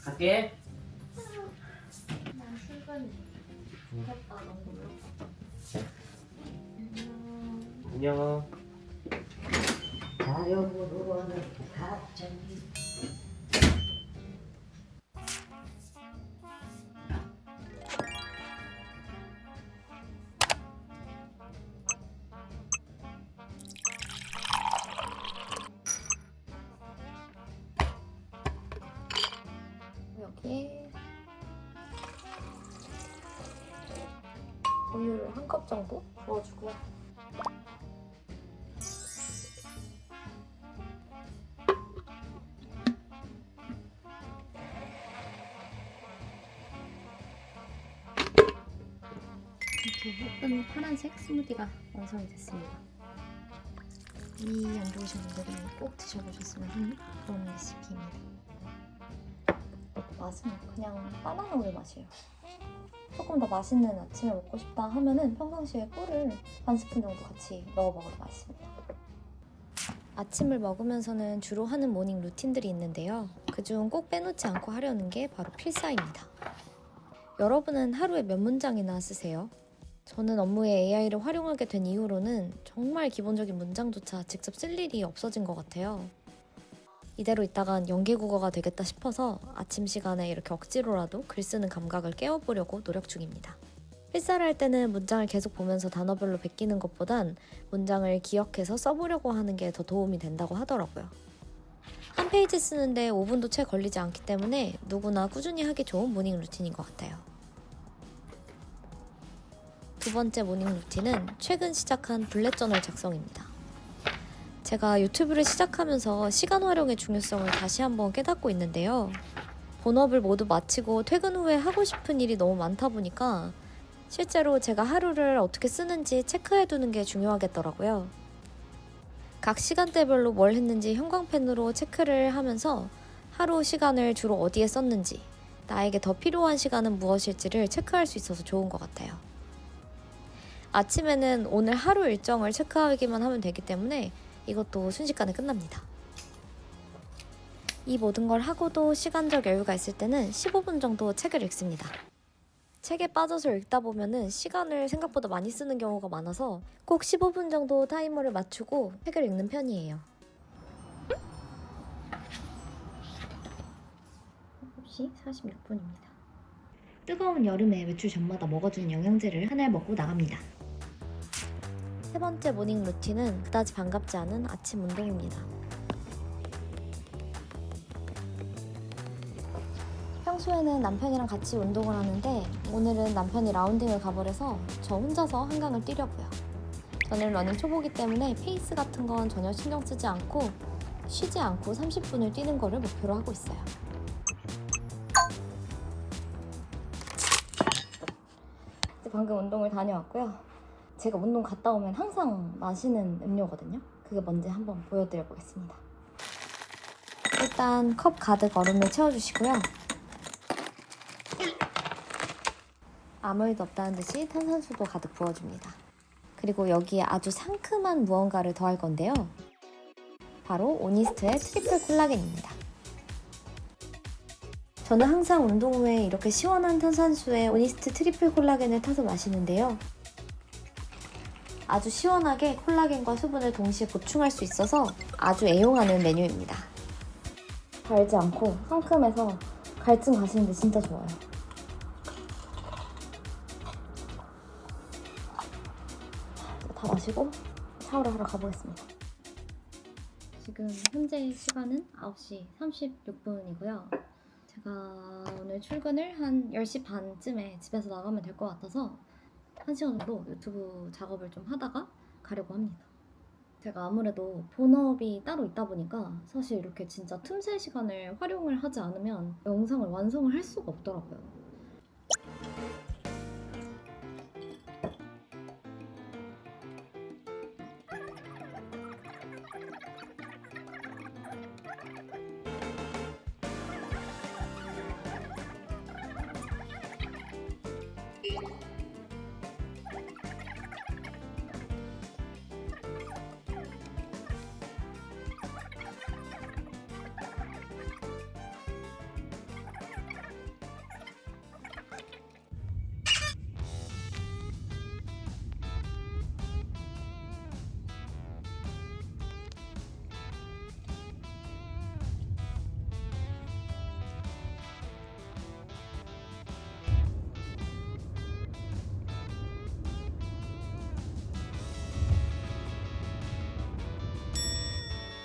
갈게. 난 출근해. 무섭다 너무. 안녕. 자려보러는 갑자기 여기에 우유를 한 컵 정도 부어주고 이렇게 예쁜 파란색 스무디가 완성이 됐습니다. 이 안 좋으신 분들이 꼭 드셔보셨으면 하는 그런 레시피입니다. 맛은 그냥 바나나 우유 맛이에요. 조금 더 맛있는 아침을 먹고 싶다 하면은 평상시에 꿀을 반 스푼 정도 같이 넣어 먹어도 맛있습니다. 아침을 먹으면서는 주로 하는 모닝 루틴들이 있는데요. 그중 꼭 빼놓지 않고 하려는 게 바로 필사입니다. 여러분은 하루에 몇 문장이나 쓰세요? 저는 업무에 AI를 활용하게 된 이후로는 정말 기본적인 문장조차 직접 쓸 일이 없어진 것 같아요. 이대로 있다간 연계국어가 되겠다 싶어서 아침 시간에 이렇게 억지로라도 글 쓰는 감각을 깨워보려고 노력 중입니다. 필사를 할 때는 문장을 계속 보면서 단어별로 베끼는 것보단 문장을 기억해서 써보려고 하는 게 더 도움이 된다고 하더라고요. 한 페이지 쓰는데 5분도 채 걸리지 않기 때문에 누구나 꾸준히 하기 좋은 모닝 루틴인 것 같아요. 두 번째 모닝 루틴은 최근 시작한 블렛 저널 작성입니다. 제가 유튜브를 시작하면서 시간 활용의 중요성을 다시 한번 깨닫고 있는데요. 본업을 모두 마치고 퇴근 후에 하고 싶은 일이 너무 많다 보니까 실제로 제가 하루를 어떻게 쓰는지 체크해두는 게 중요하겠더라고요. 각 시간대별로 뭘 했는지 형광펜으로 체크를 하면서 하루 시간을 주로 어디에 썼는지, 나에게 더 필요한 시간은 무엇일지를 체크할 수 있어서 좋은 것 같아요. 아침에는 오늘 하루 일정을 체크하기만 하면 되기 때문에 이것도 순식간에 끝납니다. 이 모든 걸 하고도 시간적 여유가 있을 때는 15분 정도 책을 읽습니다. 책에 빠져서 읽다 보면은 시간을 생각보다 많이 쓰는 경우가 많아서 꼭 15분 정도 타이머를 맞추고 책을 읽는 편이에요. 7시 46분입니다. 뜨거운 여름에 외출 전마다 먹어주는 영양제를 한 알 먹고 나갑니다. 세 번째 모닝 루틴은 그다지 반갑지 않은 아침 운동입니다. 평소에는 남편이랑 같이 운동을 하는데 오늘은 남편이 라운딩을 가버려서 저 혼자서 한강을 뛰려고요. 저는 러닝 초보기 때문에 페이스 같은 건 전혀 신경 쓰지 않고 쉬지 않고 30분을 뛰는 거를 목표로 하고 있어요. 방금 운동을 다녀왔고요. 제가 운동 갔다 오면 항상 마시는 음료거든요. 그게 뭔지 한번 보여드려 보겠습니다. 일단 컵 가득 얼음을 채워주시고요. 아무 일도 없다는 듯이 탄산수도 가득 부어줍니다. 그리고 여기에 아주 상큼한 무언가를 더할 건데요. 바로 오니스트의 트리플 콜라겐입니다. 저는 항상 운동 후에 이렇게 시원한 탄산수에 오니스트 트리플 콜라겐을 타서 마시는데요. 아주 시원하게 콜라겐과 수분을 동시에 보충할 수 있어서 아주 애용하는 메뉴입니다. 달지 않고 상큼해서 갈증 가시는데 진짜 좋아요. 다 마시고 샤워를 하러 가보겠습니다. 지금 현재 시간은 9시 36분이고요. 제가 오늘 출근을 한 10시 반쯤에 집에서 나가면 될 것 같아서 1시간 정도 유튜브 작업을 좀 하다가 가려고 합니다. 제가 아무래도 본업이 따로 있다 보니까 사실 이렇게 진짜 틈새 시간을 활용을 하지 않으면 영상을 완성을 할 수가 없더라고요.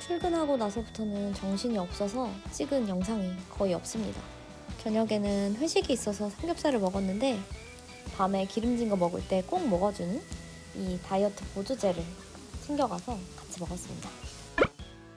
출근하고 나서부터는 정신이 없어서 찍은 영상이 거의 없습니다. 저녁에는 회식이 있어서 삼겹살을 먹었는데 밤에 기름진 거 먹을 때 꼭 먹어주는 이 다이어트 보조제를 챙겨가서 같이 먹었습니다.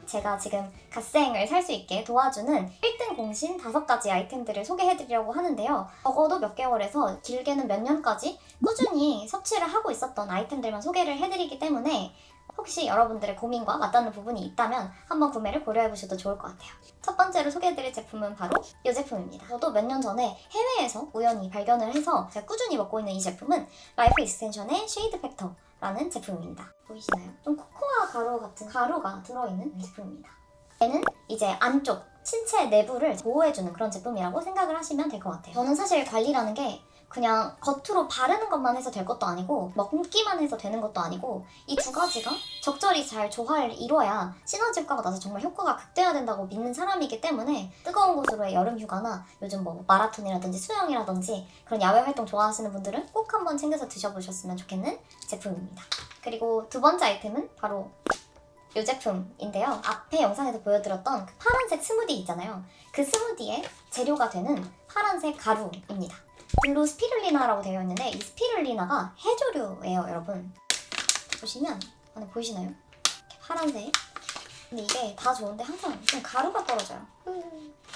제가 지금 갓생을 살 수 있게 도와주는 1등 공신 5가지 아이템들을 소개해드리려고 하는데요. 적어도 몇 개월에서 길게는 몇 년까지 꾸준히 섭취를 하고 있었던 아이템들만 소개를 해드리기 때문에 혹시 여러분들의 고민과 맞닿는 부분이 있다면 한번 구매를 고려해보셔도 좋을 것 같아요. 첫 번째로 소개해드릴 제품은 바로 이 제품입니다. 저도 몇 년 전에 해외에서 우연히 발견을 해서 제가 꾸준히 먹고 있는 이 제품은 라이프 익스텐션의 쉐이드 팩터라는 제품입니다. 보이시나요? 좀 코코아 가루 같은 가루가 들어있는 제품입니다. 얘는 이제 안쪽 신체 내부를 보호해주는 그런 제품이라고 생각을 하시면 될 것 같아요. 저는 사실 관리라는 게 그냥 겉으로 바르는 것만 해서 될 것도 아니고 먹기만 해서 되는 것도 아니고 이 두 가지가 적절히 잘 조화를 이뤄야 시너지 효과가 나서 정말 효과가 극대화된다고 믿는 사람이기 때문에 뜨거운 곳으로의 여름 휴가나 요즘 뭐 마라톤이라든지 수영이라든지 그런 야외 활동 좋아하시는 분들은 꼭 한번 챙겨서 드셔보셨으면 좋겠는 제품입니다. 그리고 두 번째 아이템은 바로 이 제품인데요. 앞에 영상에서 보여드렸던 그 파란색 스무디 있잖아요. 그 스무디의 재료가 되는 파란색 가루입니다. 블루 스피룰리나라고 되어 있는데 이 스피룰리나가 해조류예요, 여러분. 보시면 안에 보이시나요? 이렇게 파란색. 근데 이게 다 좋은데 항상 좀 가루가 떨어져요.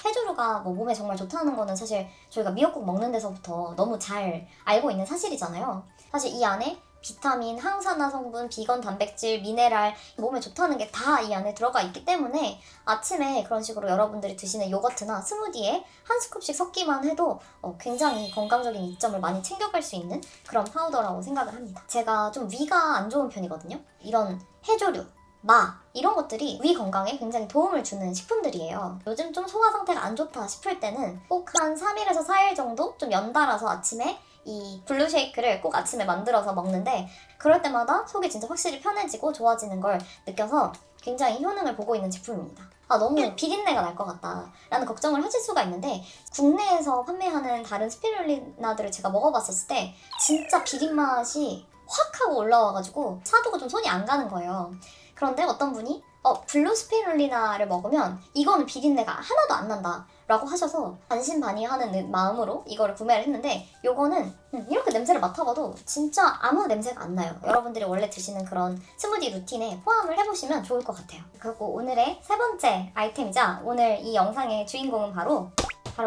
해조류가 뭐 몸에 정말 좋다는 거는 사실 저희가 미역국 먹는 데서부터 너무 잘 알고 있는 사실이잖아요. 사실 이 안에 비타민, 항산화 성분, 비건 단백질, 미네랄, 몸에 좋다는 게 다 이 안에 들어가 있기 때문에 아침에 그런 식으로 여러분들이 드시는 요거트나 스무디에 한 스쿱씩 섞기만 해도 굉장히 건강적인 이점을 많이 챙겨갈 수 있는 그런 파우더라고 생각을 합니다. 제가 좀 위가 안 좋은 편이거든요. 이런 해조류, 마 이런 것들이 위 건강에 굉장히 도움을 주는 식품들이에요. 요즘 좀 소화 상태가 안 좋다 싶을 때는 꼭 한 3일에서 4일 정도 좀 연달아서 아침에 이 블루 쉐이크를 꼭 아침에 만들어서 먹는데 그럴 때마다 속이 진짜 확실히 편해지고 좋아지는 걸 느껴서 굉장히 효능을 보고 있는 제품입니다. 너무 비린내가 날 것 같다 라는 걱정을 하실 수가 있는데 국내에서 판매하는 다른 스피룰리나들을 제가 먹어봤었을 때 진짜 비린 맛이 확 하고 올라와가지고 사두고 좀 손이 안 가는 거예요. 그런데 어떤 분이 블루 스피룰리나를 먹으면 이거는 비린내가 하나도 안 난다 라고 하셔서 반신반의하는 마음으로 이거를 구매를 했는데 요거는 이렇게 냄새를 맡아봐도 진짜 아무 냄새가 안 나요. 여러분들이 원래 드시는 그런 스무디 루틴에 포함을 해보시면 좋을 것 같아요. 그리고 오늘의 세 번째 아이템이자 오늘 이 영상의 주인공은 바로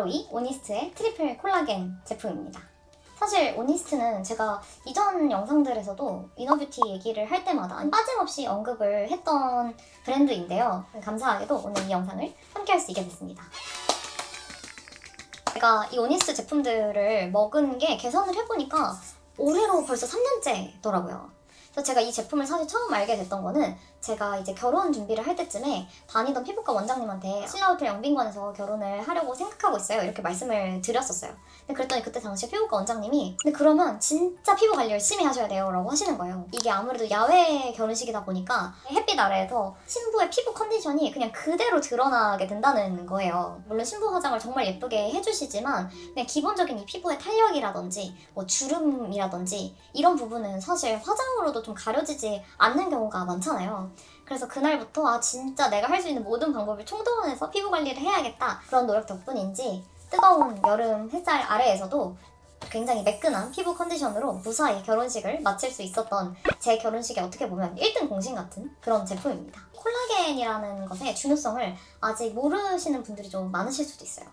이 오니스트의 트리플 콜라겐 제품입니다. 사실 오니스트는 제가 이전 영상들에서도 이너뷰티 얘기를 할 때마다 빠짐없이 언급을 했던 브랜드인데요. 감사하게도 오늘 이 영상을 함께 할 수 있게 됐습니다. 제가 이 오니스트 제품들을 먹은 게 계산을 해보니까 올해로 벌써 3년째더라고요. 그래서 제가 이 제품을 사실 처음 알게 됐던 거는 제가 이제 결혼 준비를 할 때쯤에 다니던 피부과 원장님한테 신라호텔 영빈관에서 결혼을 하려고 생각하고 있어요 이렇게 말씀을 드렸었어요. 근데 그랬더니 그때 당시에 피부과 원장님이 근데 그러면 진짜 피부 관리 열심히 하셔야 돼요 라고 하시는 거예요. 이게 아무래도 야외 결혼식이다 보니까 햇빛 아래에서 신부의 피부 컨디션이 그냥 그대로 드러나게 된다는 거예요. 물론 신부 화장을 정말 예쁘게 해주시지만 그냥 기본적인 이 피부의 탄력이라든지 뭐 주름이라든지 이런 부분은 사실 화장으로도 좀 가려지지 않는 경우가 많잖아요. 그래서 그날부터 진짜 내가 할 수 있는 모든 방법을 총동원해서 피부 관리를 해야겠다 그런 노력 덕분인지 뜨거운 여름 햇살 아래에서도 굉장히 매끈한 피부 컨디션으로 무사히 결혼식을 마칠 수 있었던 제 결혼식에 어떻게 보면 1등 공신 같은 그런 제품입니다. 콜라겐이라는 것의 중요성을 아직 모르시는 분들이 좀 많으실 수도 있어요.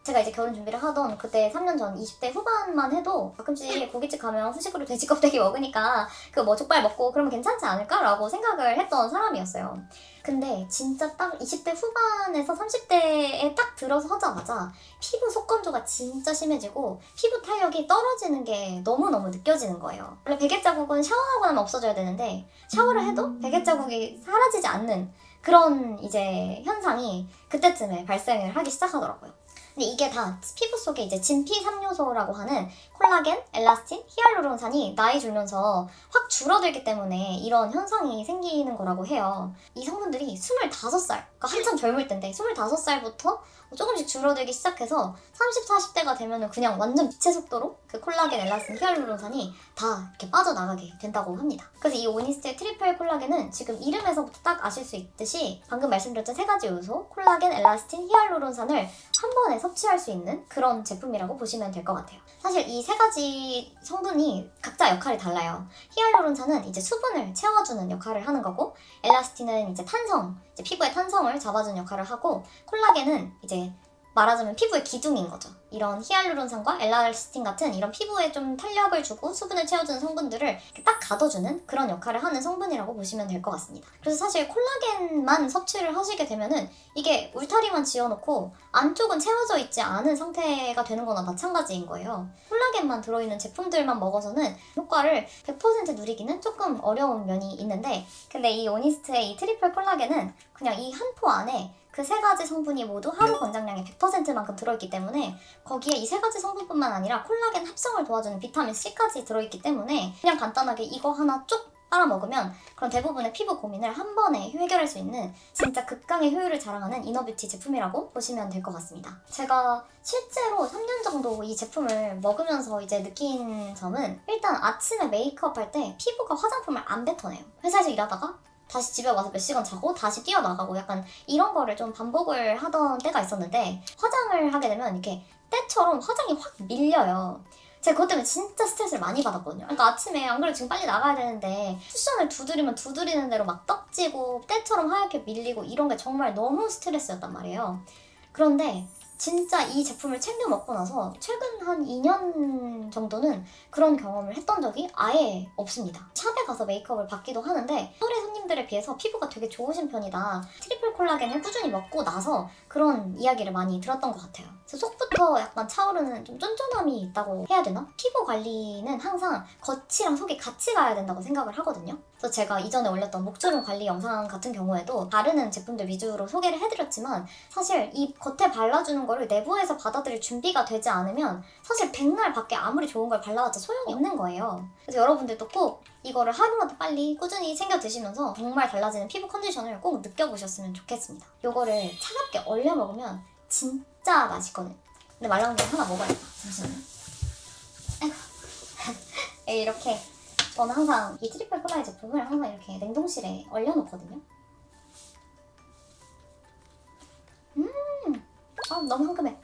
제가 이제 결혼 준비를 하던 그때 3년 전 20대 후반만 해도 가끔씩 고깃집 가면 후식으로 돼지 껍데기 먹으니까 그 뭐 족발 먹고 그러면 괜찮지 않을까라고 생각을 했던 사람이었어요. 근데 진짜 딱 20대 후반에서 30대에 딱 들어서자마자 피부 속건조가 진짜 심해지고 피부 탄력이 떨어지는 게 너무너무 느껴지는 거예요. 원래 베개 자국은 샤워하고 나면 없어져야 되는데 샤워를 해도 베개 자국이 사라지지 않는 그런 이제 현상이 그때쯤에 발생을 하기 시작하더라고요. 근데 이게 다 피부 속에 이제 진피 3요소라고 하는 콜라겐, 엘라스틴, 히알루론산이 나이 들면서 확 줄어들기 때문에 이런 현상이 생기는 거라고 해요. 이 성분들이 25살까지 그러니까 한참 젊을 때인데 25살부터 조금씩 줄어들기 시작해서 30, 40대가 되면은 그냥 완전 빛의 속도로 그 콜라겐, 엘라스틴, 히알루론산이 다 이렇게 빠져나가게 된다고 합니다. 그래서 이 오니스트의 트리플 콜라겐은 지금 이름에서부터 딱 아실 수 있듯이 방금 말씀드렸던 세 가지 요소 콜라겐, 엘라스틴, 히알루론산을 한 번에 섭취할 수 있는 그런 제품이라고 보시면 될 것 같아요. 사실 이 세 가지 성분이 각자 역할이 달라요. 히알루론산은 이제 수분을 채워주는 역할을 하는 거고, 엘라스틴은 이제 탄성, 이제 피부의 탄성을 잡아주는 역할을 하고, 콜라겐은 이제 말하자면 피부의 기둥인 거죠. 이런 히알루론산과 엘라스틴 같은 이런 피부에 좀 탄력을 주고 수분을 채워주는 성분들을 이렇게 딱 가둬주는 그런 역할을 하는 성분이라고 보시면 될 것 같습니다. 그래서 사실 콜라겐만 섭취를 하시게 되면은 이게 울타리만 지어놓고 안쪽은 채워져 있지 않은 상태가 되는 거나 마찬가지인 거예요. 콜라겐만 들어있는 제품들만 먹어서는 효과를 100% 누리기는 조금 어려운 면이 있는데, 근데 이 오니스트의 이 트리플 콜라겐은 그냥 이 한 포 안에 그 세 가지 성분이 모두 하루 권장량의 100%만큼 들어있기 때문에 거기에 이 세 가지 성분뿐만 아니라 콜라겐 합성을 도와주는 비타민 C까지 들어있기 때문에 그냥 간단하게 이거 하나 쭉 따라 먹으면 그런 대부분의 피부 고민을 한 번에 해결할 수 있는 진짜 극강의 효율을 자랑하는 이너뷰티 제품이라고 보시면 될 것 같습니다. 제가 실제로 3년 정도 이 제품을 먹으면서 이제 느낀 점은, 일단 아침에 메이크업 할 때 피부가 화장품을 안 뱉어내요. 회사에서 일하다가 다시 집에 와서 몇 시간 자고 다시 뛰어나가고 약간 이런 거를 좀 반복을 하던 때가 있었는데, 화장을 하게 되면 이렇게 때처럼 화장이 확 밀려요. 제가 그것 때문에 진짜 스트레스를 많이 받았거든요. 그러니까 아침에 안 그래도 지금 빨리 나가야 되는데 쿠션을 두드리면 두드리는 대로 막 떡지고 때처럼 하얗게 밀리고 이런 게 정말 너무 스트레스였단 말이에요. 그런데 진짜 이 제품을 챙겨 먹고 나서 최근 한 2년 정도는 그런 경험을 했던 적이 아예 없습니다. 샵에 가서 메이크업을 받기도 하는데 또래 손님들에 비해서 피부가 되게 좋으신 편이다, 트리플 콜라겐을 꾸준히 먹고 나서 그런 이야기를 많이 들었던 것 같아요. 그래서 속부터 약간 차오르는 좀 쫀쫀함이 있다고 해야 되나? 피부 관리는 항상 겉이랑 속이 같이 가야 된다고 생각을 하거든요. 그래서 제가 이전에 올렸던 목주름 관리 영상 같은 경우에도 바르는 제품들 위주로 소개를 해드렸지만, 사실 이 겉에 발라주는 거를 내부에서 받아들일 준비가 되지 않으면 사실 백날 밖에 아무리 좋은 걸 발라봤자 소용이 없는 거예요. 그래서 여러분들도 꼭 이거를 하루라도 빨리 꾸준히 챙겨 드시면서 정말 달라지는 피부 컨디션을 꼭 느껴보셨으면 좋겠습니다. 이거를 차갑게 얼려 먹으면 진짜 맛있거든요. 근데 말랑한 거 하나 먹어야겠다. 잠시만요. 이렇게 저는 항상 이 트리플 콜라겐 제품을 항상 이렇게 냉동실에 얼려놓거든요. 너무 상큼해.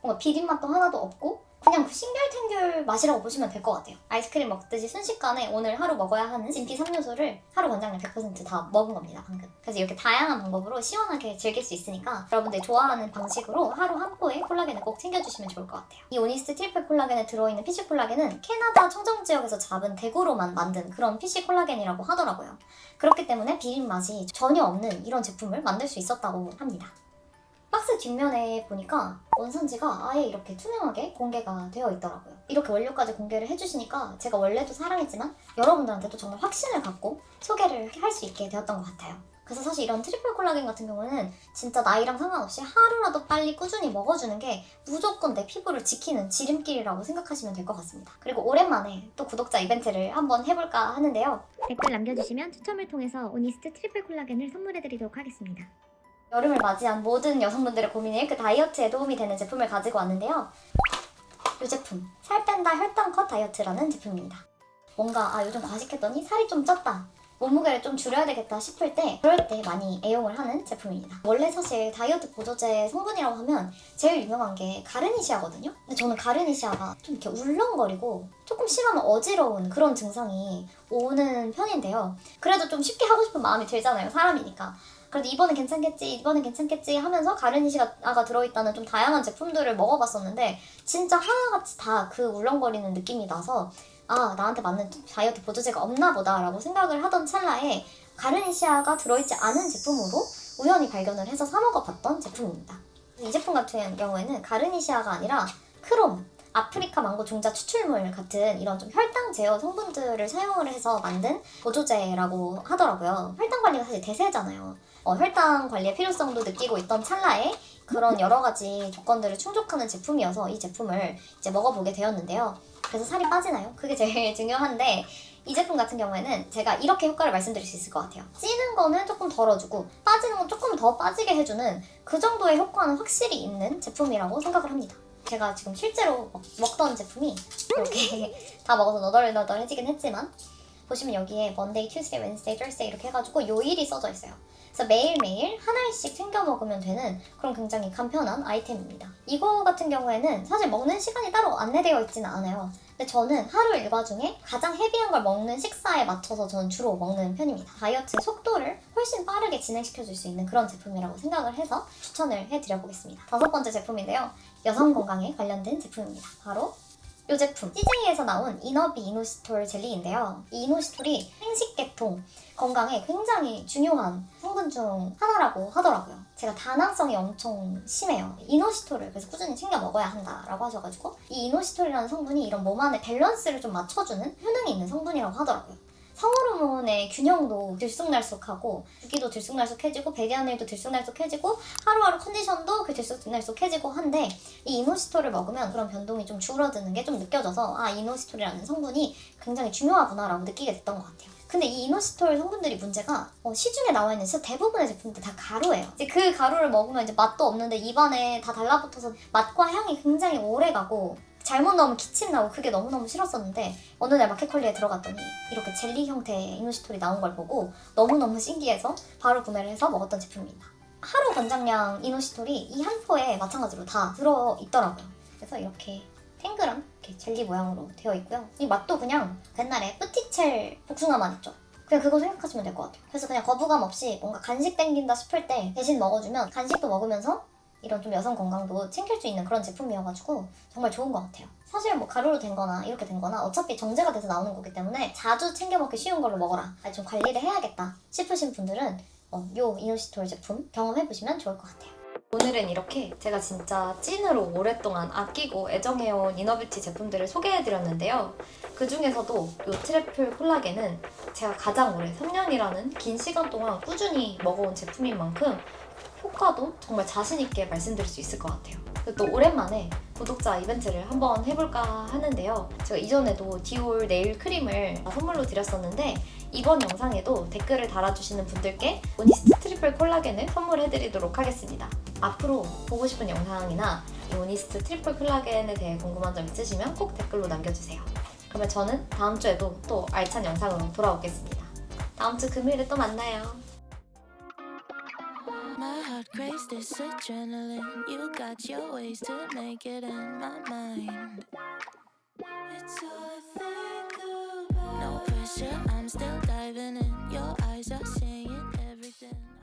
뭔가 비린맛도 하나도 없고 그냥 그 싱글탱글 맛이라고 보시면 될 것 같아요. 아이스크림 먹듯이 순식간에 오늘 하루 먹어야 하는 진피 3요소를 하루 권장량 100% 다 먹은 겁니다, 방금. 그래서 이렇게 다양한 방법으로 시원하게 즐길 수 있으니까 여러분들이 좋아하는 방식으로 하루 한 포의 콜라겐을 꼭 챙겨주시면 좋을 것 같아요. 이 오니스트 트리플 콜라겐에 들어있는 피쉬 콜라겐은 캐나다 청정 지역에서 잡은 대구로만 만든 그런 피쉬 콜라겐이라고 하더라고요. 그렇기 때문에 비린 맛이 전혀 없는 이런 제품을 만들 수 있었다고 합니다. 박스 뒷면에 보니까 원산지가 아예 이렇게 투명하게 공개가 되어 있더라고요. 이렇게 원료까지 공개를 해주시니까 제가 원래도 사랑했지만 여러분들한테도 정말 확신을 갖고 소개를 할 수 있게 되었던 것 같아요. 그래서 사실 이런 트리플 콜라겐 같은 경우는 진짜 나이랑 상관없이 하루라도 빨리 꾸준히 먹어주는 게 무조건 내 피부를 지키는 지름길이라고 생각하시면 될 것 같습니다. 그리고 오랜만에 또 구독자 이벤트를 한번 해볼까 하는데요. 댓글 남겨주시면 추첨을 통해서 오니스트 트리플 콜라겐을 선물해드리도록 하겠습니다. 여름을 맞이한 모든 여성분들의 고민일 그 다이어트에 도움이 되는 제품을 가지고 왔는데요. 이 제품, 살 뺀다 혈당 컷 다이어트라는 제품입니다. 뭔가 요즘 과식했더니 살이 좀 쪘다, 몸무게를 좀 줄여야 되겠다 싶을 때 그럴 때 많이 애용을 하는 제품입니다. 원래 사실 다이어트 보조제 성분이라고 하면 제일 유명한 게 가르니시아거든요. 근데 저는 가르니시아가 좀 이렇게 울렁거리고 조금 심하면 어지러운 그런 증상이 오는 편인데요. 그래도 좀 쉽게 하고 싶은 마음이 들잖아요, 사람이니까. 그래도 이번엔 괜찮겠지 하면서 가르니시아가 들어있다는 좀 다양한 제품들을 먹어봤었는데 진짜 하나같이 다 그 울렁거리는 느낌이 나서 나한테 맞는 다이어트 보조제가 없나 보다 라고 생각을 하던 찰나에 가르니시아가 들어있지 않은 제품으로 우연히 발견을 해서 사 먹어봤던 제품입니다. 이 제품 같은 경우에는 가르니시아가 아니라 크롬, 아프리카 망고 종자 추출물 같은 이런 좀 혈당 제어 성분들을 사용을 해서 만든 보조제라고 하더라고요. 혈당 관리가 사실 대세잖아요. 혈당 관리의 필요성도 느끼고 있던 찰나에 그런 여러 가지 조건들을 충족하는 제품이어서 이 제품을 이제 먹어보게 되었는데요. 그래서 살이 빠지나요? 그게 제일 중요한데 이 제품 같은 경우에는 제가 이렇게 효과를 말씀드릴 수 있을 것 같아요. 찌는 거는 조금 덜어주고 빠지는 건 조금 더 빠지게 해주는 그 정도의 효과는 확실히 있는 제품이라고 생각을 합니다. 제가 지금 실제로 먹던 제품이 이렇게 다 먹어서 너덜너덜해지긴 했지만 보시면 여기에 Monday, Tuesday, Wednesday, Thursday 이렇게 해가지고 요일이 써져 있어요. 그래서 매일매일 하나씩 챙겨 먹으면 되는 그런 굉장히 간편한 아이템입니다. 이거 같은 경우에는 사실 먹는 시간이 따로 안내되어 있지는 않아요. 근데 저는 하루 일과 중에 가장 헤비한 걸 먹는 식사에 맞춰서 저는 주로 먹는 편입니다. 다이어트 속도를 훨씬 빠르게 진행시켜줄 수 있는 그런 제품이라고 생각을 해서 추천을 해드려보겠습니다. 5번째 제품인데요. 여성 건강에 관련된 제품입니다. 바로 이 제품 CJ에서 나온 이너비 이노시톨 젤리인데요. 이 이노시톨이 생식계통 건강에 굉장히 중요한 성분 중 하나라고 하더라고요. 제가 다낭성이 엄청 심해요. 이노시톨을 그래서 꾸준히 챙겨 먹어야 한다라고 하셔가지고 이 이노시톨이라는 성분이 이런 몸 안의 밸런스를 좀 맞춰주는 효능이 있는 성분이라고 하더라고요. 성호르몬의 균형도 들쑥날쑥하고 주기도 들쑥날쑥해지고 배변일도 들쑥날쑥해지고 하루하루 컨디션도 들쑥날쑥해지고 한데 이 이노시톨을 먹으면 그런 변동이 좀 줄어드는 게 좀 느껴져서 아 이노시톨이라는 성분이 굉장히 중요하구나 라고 느끼게 됐던 것 같아요. 근데 이 이노시톨 성분들이 문제가 시중에 나와 있는 진짜 대부분의 제품들 다 가루예요. 이제 그 가루를 먹으면 이제 맛도 없는데 입안에 다 달라붙어서 맛과 향이 굉장히 오래가고 잘못 넣으면 기침 나고 그게 너무너무 싫었었는데 어느 날 마켓컬리에 들어갔더니 이렇게 젤리 형태의 이노시톨이 나온 걸 보고 너무너무 신기해서 바로 구매를 해서 먹었던 제품입니다. 하루 권장량 이노시톨이 이 한 포에 마찬가지로 다 들어있더라고요. 그래서 이렇게 탱글한 이렇게 젤리 모양으로 되어 있고요. 이 맛도 그냥 옛날에 뿌티첼 복숭아 맛 있죠? 그냥 그거 생각하시면 될 것 같아요. 그래서 그냥 거부감 없이 뭔가 간식 땡긴다 싶을 때 대신 먹어주면 간식도 먹으면서 이런 좀 여성 건강도 챙길 수 있는 그런 제품이어가지고 정말 좋은 것 같아요. 사실 뭐 가루로 된 거나 이렇게 된 거나 어차피 정제가 돼서 나오는 거기 때문에 자주 챙겨 먹기 쉬운 걸로 먹어라. 아니 좀 관리를 해야겠다 싶으신 분들은 요 이노시톨 제품 경험해보시면 좋을 것 같아요. 오늘은 이렇게 제가 진짜 찐으로 오랫동안 아끼고 애정해온 이너뷰티 제품들을 소개해드렸는데요. 그 중에서도 이 트리플 콜라겐은 제가 가장 오래 3년이라는 긴 시간 동안 꾸준히 먹어온 제품인 만큼 효과도 정말 자신있게 말씀드릴 수 있을 것 같아요. 또 오랜만에 구독자 이벤트를 한번 해볼까 하는데요. 제가 이전에도 디올 네일 크림을 선물로 드렸었는데 이번 영상에도 댓글을 달아주시는 분들께 오니스트 트리플 콜라겐을 선물해드리도록 하겠습니다. 앞으로 보고 싶은 영상이나 이 오니스트 트리플 콜라겐에 대해 궁금한 점 있으시면 꼭 댓글로 남겨주세요. 그러면 저는 다음 주에도 또 알찬 영상으로 돌아오겠습니다. 다음 주 금요일에 또 만나요. My heart craves this adrenaline. You got your ways to make it in my mind. It's all I think about. No pressure, I'm still